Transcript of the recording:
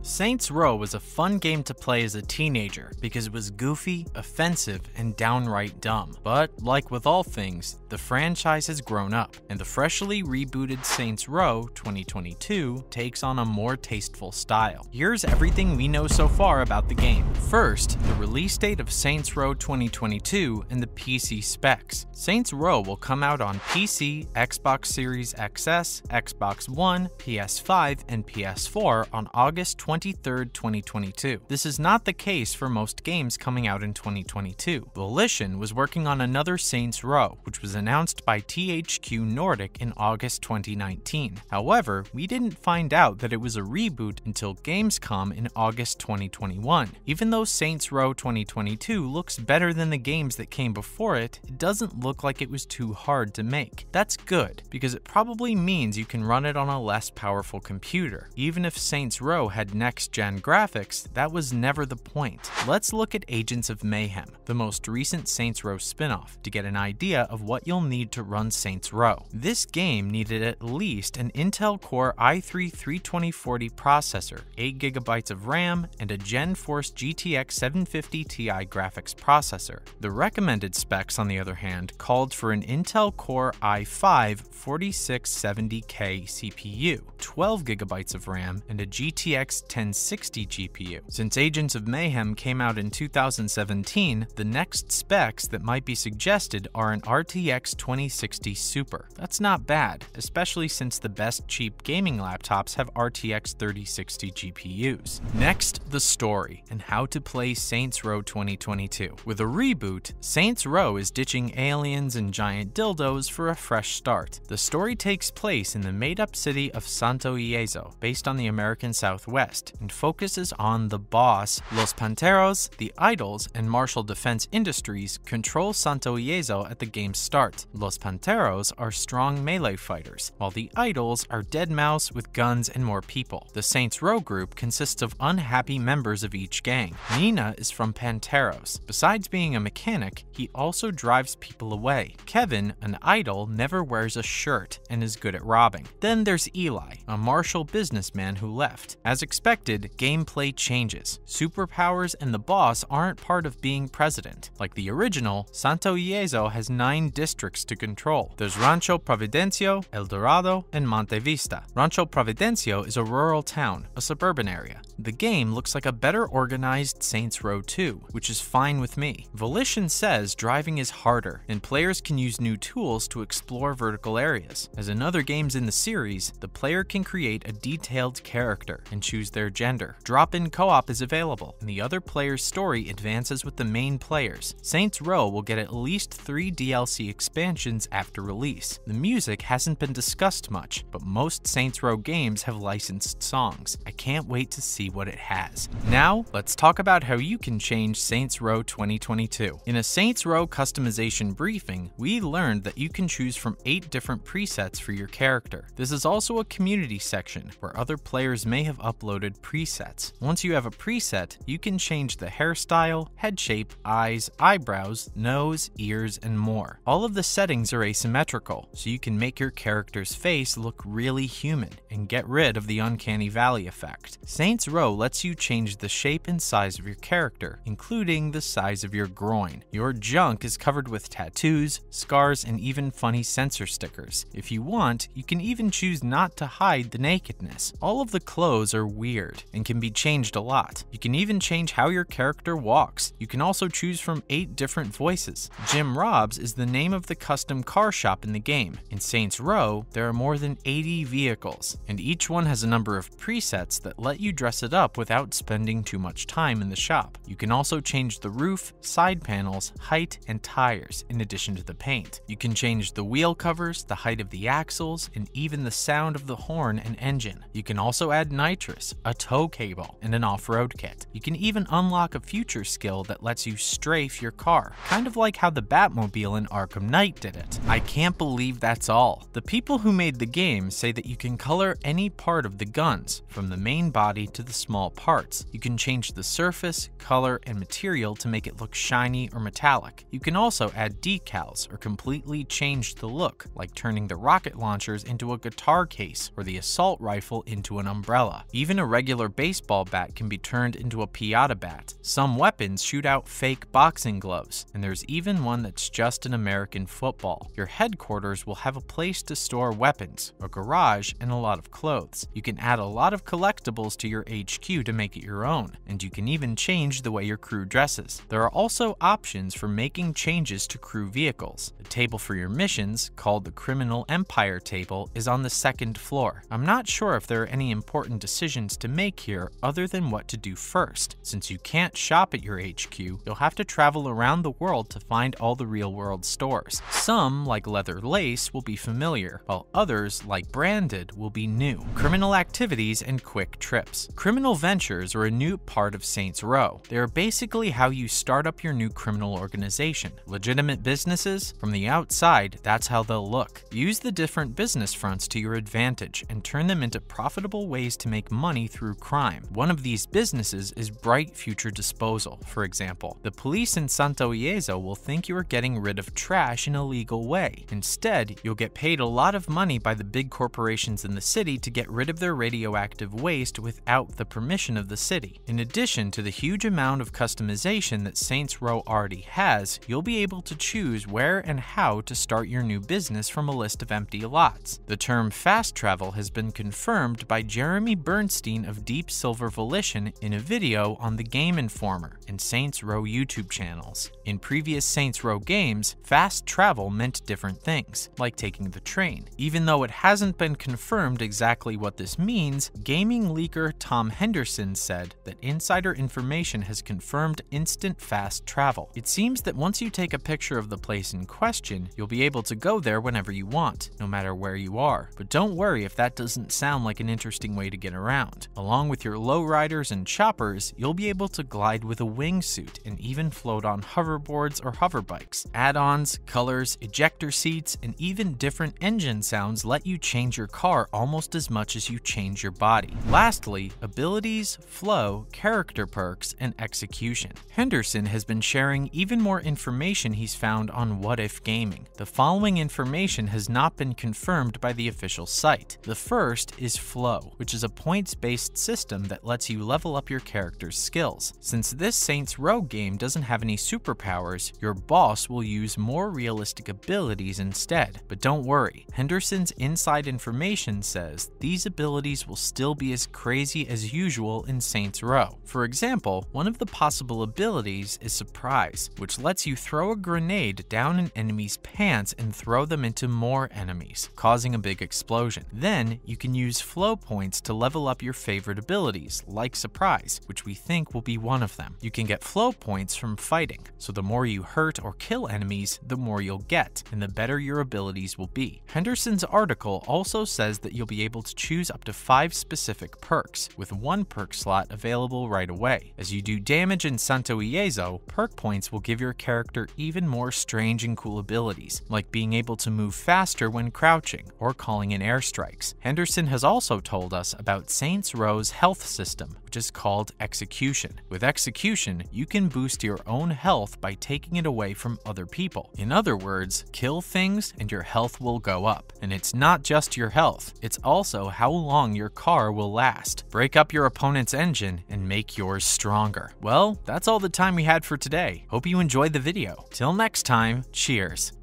Saints Row was a fun game to play as a teenager because it was goofy, offensive, and downright dumb. But like with all things, the franchise has grown up, and the freshly rebooted Saints Row 2022 takes on a more tasteful style. Here's everything we know so far about the game. First, the release date of Saints Row 2022 and the PC specs. Saints Row will come out on PC, Xbox Series XS, Xbox One, PS5, and PS4 on August 23rd, 2022. This is not the case for most games coming out in 2022. Volition was working on another Saints Row, which was announced by THQ Nordic in August 2019. However, we didn't find out that it was a reboot until Gamescom in August 2021. Even though Saints Row 2022 looks better than the games that came before it, it doesn't look like it was too hard to make. That's good, because it probably means you can run it on a less powerful computer. Even if Saints Row had next-gen graphics, that was never the point. Let's look at Agents of Mayhem, the most recent Saints Row spin-off, to get an idea of what you'll need to run Saints Row. This game needed at least an Intel Core i3-3240 processor, 8GB of RAM, and a GeForce GTX 750 Ti graphics processor. The recommended specs, on the other hand, called for an Intel Core i5-4670K CPU, 12GB of RAM, and a GTX 1060 GPU. Since Agents of Mayhem came out in 2017, the next specs that might be suggested are an RTX 2060 Super. That's not bad, especially since the best cheap gaming laptops have RTX 3060 GPUs. Next, the story and how to play Saints Row 2022. With a reboot, Saints Row is ditching aliens and giant dildos for a fresh start. The story takes place in the made-up city of Santo Ileso, based on the American Southwest, and focuses on the boss. Los Panteros, the Idols, and Marshall Defense Industries control Santo Ileso at the game's start. Los Panteros are strong melee fighters, while the Idols are deadmau5 with guns and more people. The Saints Row group consists of unhappy members of each gang. Nina is from Panteros. Besides being a mechanic, he also drives people away. Kevin, an Idol, never wears a shirt and is good at robbing. Then there's Eli, a Marshall businessman who left. As expected, gameplay changes. Superpowers and the boss aren't part of being president. Like the original, Santo Ileso has 9 districts to control. There's Rancho Providencio, El Dorado, and Monte Vista. Rancho Providencio is a rural town, a suburban area. The game looks like a better organized Saints Row 2, which is fine with me. Volition says driving is harder, and players can use new tools to explore vertical areas. As in other games in the series, the player can create a detailed character and choose their gender. Drop-in co-op is available, and the other player's story advances with the main players. Saints Row will get at least 3 DLC expansions after release. The music hasn't been discussed much, but most Saints Row games have licensed songs. I can't wait to see what it has. Now, let's talk about how you can change Saints Row 2022. In a Saints Row customization briefing, we learned that you can choose from 8 different presets for your character. This is also a community section where other players may have uploaded presets. Once you have a preset, you can change the hairstyle, head shape, eyes, eyebrows, nose, ears, and more. All of the settings are asymmetrical, so you can make your character's face look really human and get rid of the uncanny valley effect. Saints Row lets you change the shape and size of your character, including the size of your groin. Your junk is covered with tattoos, scars, and even funny censor stickers. If you want, you can even choose not to hide the nakedness. All of the clothes are weird and can be changed a lot. You can even change how your character walks. You can also choose from 8 different voices. Jim Robs is the name of the custom car shop in the game. In Saints Row, there are more than 80 vehicles, and each one has a number of presets that let you dress it up without spending too much time in the shop. You can also change the roof, side panels, height, and tires, in addition to the paint. You can change the wheel covers, the height of the axles, and even the sound of the horn and engine. You can also add nitrous, a tow cable, and an off-road kit. You can even unlock a future skill that lets you strafe your car, kind of like how the Batmobile in Arkham Knight did it. I can't believe that's all. The people who made the game say that you can color any part of the guns, from the main body to the small parts. You can change the surface, color, and material to make it look shiny or metallic. You can also add decals or completely change the look, like turning the rocket launchers into a guitar case or the assault rifle into an umbrella. Even a regular baseball bat can be turned into a piñata bat. Some weapons shoot out fake boxing gloves, and there's even one that's just an American football. Your headquarters will have a place to store weapons, a garage, and a lot of clothes. You can add a lot of collectibles to your HQ to make it your own, and you can even change the way your crew dresses. There are also options for making changes to crew vehicles. The table for your missions, called the Criminal Empire table, is on the second floor. I'm not sure if there are any important decisions to make here other than what to do first. Since you can't shop at your HQ, you'll have to travel around the world to find all the real-world stores. Some, like Leather Lace, will be familiar, while others, like Branded, will be new. Criminal activities and quick trips. Criminal ventures are a new part of Saints Row. They are basically how you start up your new criminal organization. Legitimate businesses? From the outside, that's how they'll look. Use the different business fronts to your advantage and turn them into profitable ways to make money through crime. One of these businesses is Bright Future Disposal, for example. The police in Santo Ileso will think you are getting rid of trash in a legal way. Instead, you'll get paid a lot of money by the big corporations in the city to get rid of their radioactive waste without the permission of the city. In addition to the huge amount of customization that Saints Row already has, you'll be able to choose where and how to start your new business from a list of empty lots. The term fast travel has been confirmed by Jeremy Bernstein of Deep Silver Volition in a video on the Game Informer and Saints Row YouTube channels. In previous Saints Row games, fast travel meant different things, like taking the train. Even though it hasn't been confirmed exactly what this means, gaming leaker Tom Henderson said that insider information has confirmed instant fast travel. It seems that once you take a picture of the place in question, you'll be able to go there whenever you want, no matter where you are. But don't worry if that doesn't sound like an interesting way to get around. Along with your lowriders and choppers, you'll be able to glide with a wingsuit and even float on hoverboards or hoverbikes. Add-ons, colors, ejector seats, and even different engine sounds let you change your car almost as much as you change your body. Lastly, abilities, flow, character perks, and execution. Henderson has been sharing even more information he's found on What If Gaming. The following information has not been confirmed by the official site. The first is flow, which is a points-based system that lets you level up your character's skills. Since this Saints Row game doesn't have any superpowers, your boss will use more realistic abilities instead. But don't worry, Henderson's inside information says these abilities will still be as crazy as usual in Saints Row. For example, one of the possible abilities is Surprise, which lets you throw a grenade down an enemy's pants and throw them into more enemies, causing a big explosion. Then, you can use flow points to level up your favorite abilities, like Surprise, which we think will be one of them. You can get flow points from fighting, so the more you hurt or kill enemies, the more you'll get, and the better your abilities will be. Henderson's article also says that you'll be able to choose up to 5 specific perks, with one perk slot available right away. As you do damage in Santo Ileso, perk points will give your character even more strange and cool abilities, like being able to move faster when crouching, or calling in airstrikes. Henderson has also told us about Saints Row's health system, which is called Execution. With Execution, you can boost your own health by taking it away from other people. In other words, kill things and your health will go up. And it's not just your health, it's also how long your car will last. Break up your opponent's engine and make yours stronger. Well, that's all the time we had for today. Hope you enjoyed the video. Till next time, cheers.